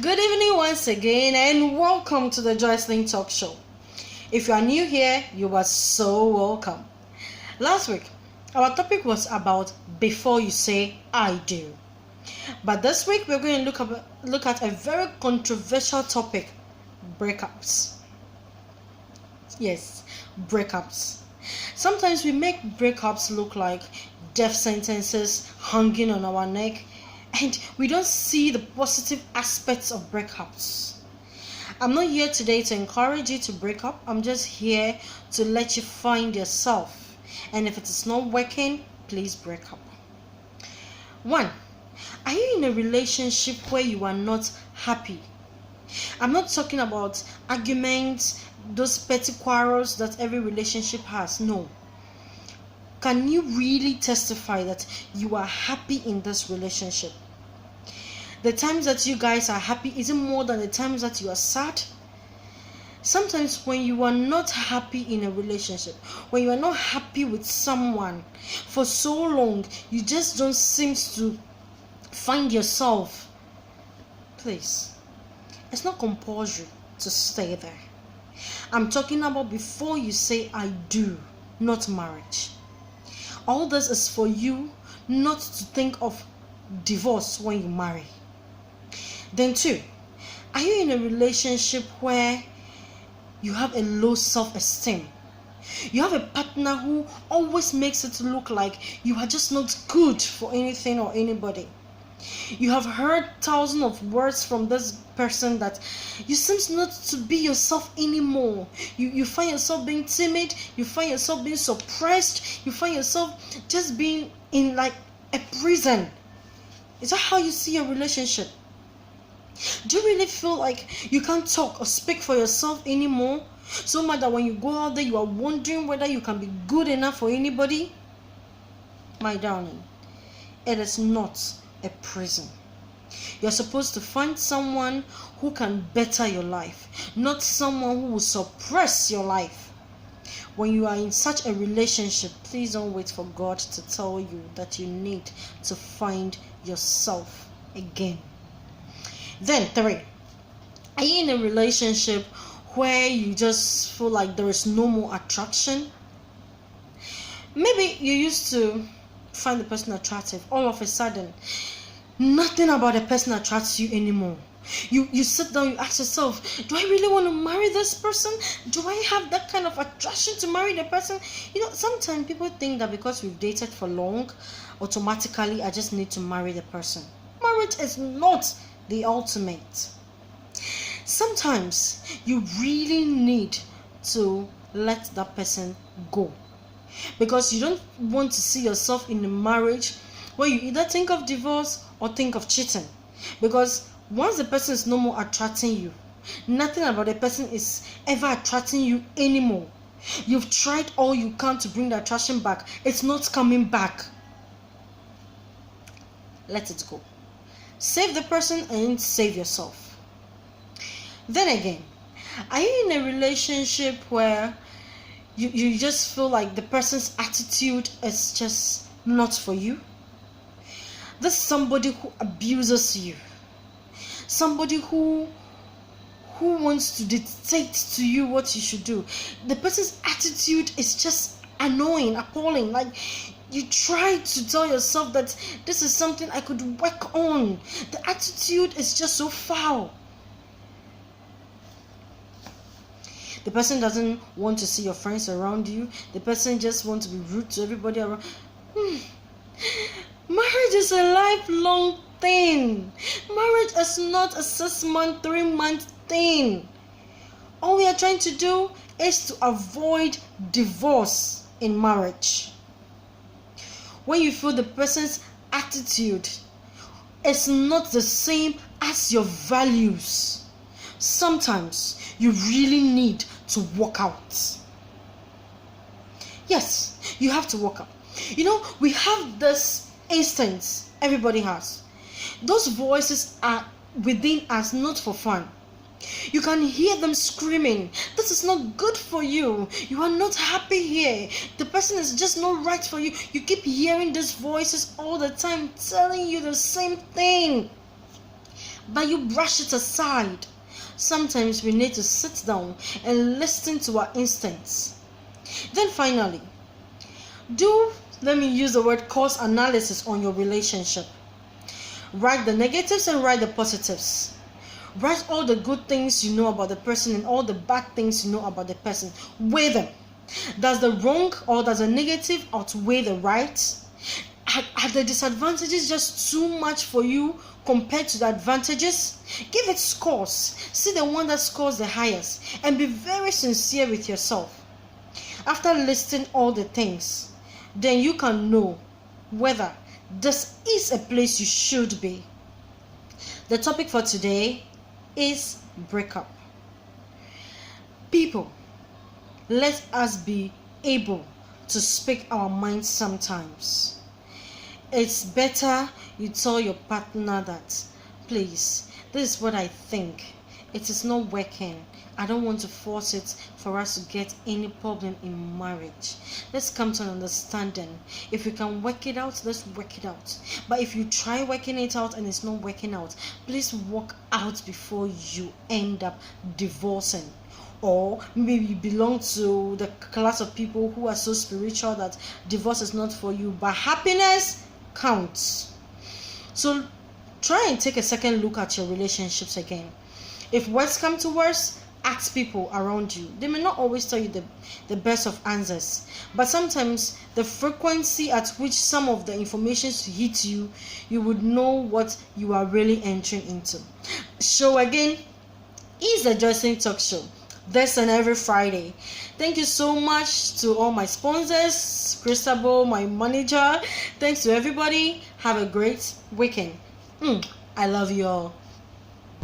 Good evening once again and welcome to the Joycelyn Talk Show. If you are new here, you are so welcome. Last week, our topic was about before you say I do. But this week we're going to look at a very controversial topic, breakups. Yes, breakups. Sometimes we make breakups look like death sentences hanging on our neck, and we don't see the positive aspects of breakups. I'm not here today to encourage you to break up. I'm just here to let you find yourself. And if it is not working, please break up. 1. Are you in a relationship where you are not happy? I'm not talking about arguments, those petty quarrels that every relationship has. No. Can you really testify that you are happy in this relationship? The times that you guys are happy, is it more than the times that you are sad? Sometimes when you are not happy in a relationship, when you are not happy with someone for so long, you just don't seem to find yourself. Please, it's not compulsory to stay there. I'm talking about before you say I do, not marriage. All this is for you not to think of divorce when you marry. Then 2, are you in a relationship where you have a low self-esteem? You have a partner who always makes it look like you are just not good for anything or anybody. You have heard thousands of words from this person that you seem not to be yourself anymore. You find yourself being timid, you find yourself being suppressed, you find yourself just being in like a prison. Is that how you see your relationship? Do you really feel like you can't talk or speak for yourself anymore? So much that when you go out there, you are wondering whether you can be good enough for anybody? My darling, it is not a prison. You're supposed to find someone who can better your life, not someone who will suppress your life. When you are in such a relationship, please don't wait for God to tell you that you need to find yourself again. Then 3, are you in a relationship where you just feel like there is no more attraction? Maybe you used to find the person attractive. All of a sudden, nothing about the person attracts you anymore. You sit down, you ask yourself, do I really want to marry this person? Do I have that kind of attraction to marry the person? Sometimes people think that because we've dated for long, automatically I just need to marry the person. Marriage is not the ultimate. Sometimes you really need to let that person go, because you don't want to see yourself in a marriage where you either think of divorce or think of cheating. Because once the person is no more attracting you, nothing about the person is ever attracting you anymore. You've tried all you can to bring the attraction back. It's not coming back. Let it go. Save the person and save yourself. Then again, are you in a relationship where you just feel like the person's attitude is just not for you? This is somebody who abuses you, somebody who wants to dictate to you what you should do. The person's attitude is just annoying, appalling. Like, you try to tell yourself that this is something I could work on. The attitude is just so foul. The person doesn't want to see your friends around you. The person just wants to be rude to everybody around. Marriage is a lifelong thing. Marriage is not a 6-month, 3-month thing. All we are trying to do is to avoid divorce in marriage. When you feel the person's attitude is not the same as your values, sometimes you really need to walk out. Yes, you have to walk out. We have this instinct everybody has. Those voices are within us, not for fun. You can hear them screaming, this is not good for you. You are not happy here. The person is just not right for you. You keep hearing these voices all the time telling you the same thing. but you brush it aside. Sometimes we need to sit down and listen to our instincts. Then finally, let me use the word cost analysis on your relationship. Write the negatives and write the positives. Write all the good things you know about the person and all the bad things you know about the person. Weigh them. Does the wrong or does the negative outweigh the right? Are the disadvantages just too much for you compared to the advantages? Give it scores. See the one that scores the highest and be very sincere with yourself. After listing all the things, then you can know whether this is a place you should be. The topic for today is breakup. People, let us be able to speak our minds sometimes. It's better you tell your partner that, please, this is what I think. It is not working. I don't want to force it for us to get any problem in marriage. Let's come to an understanding. If we can work it out, let's work it out. But if you try working it out and it's not working out, please walk out before you end up divorcing. Or maybe you belong to the class of people who are so spiritual that divorce is not for you, but happiness counts. So try and take a second look at your relationships again. If worse come to worse, ask people around you. They may not always tell you the best of answers, but sometimes the frequency at which some of the information hit you, you would know what you are really entering into. Show again is the Joycelyn Talk Show. This and every Friday. Thank you so much to all my sponsors, Christabel, my manager. Thanks to everybody. Have a great weekend. I love you all.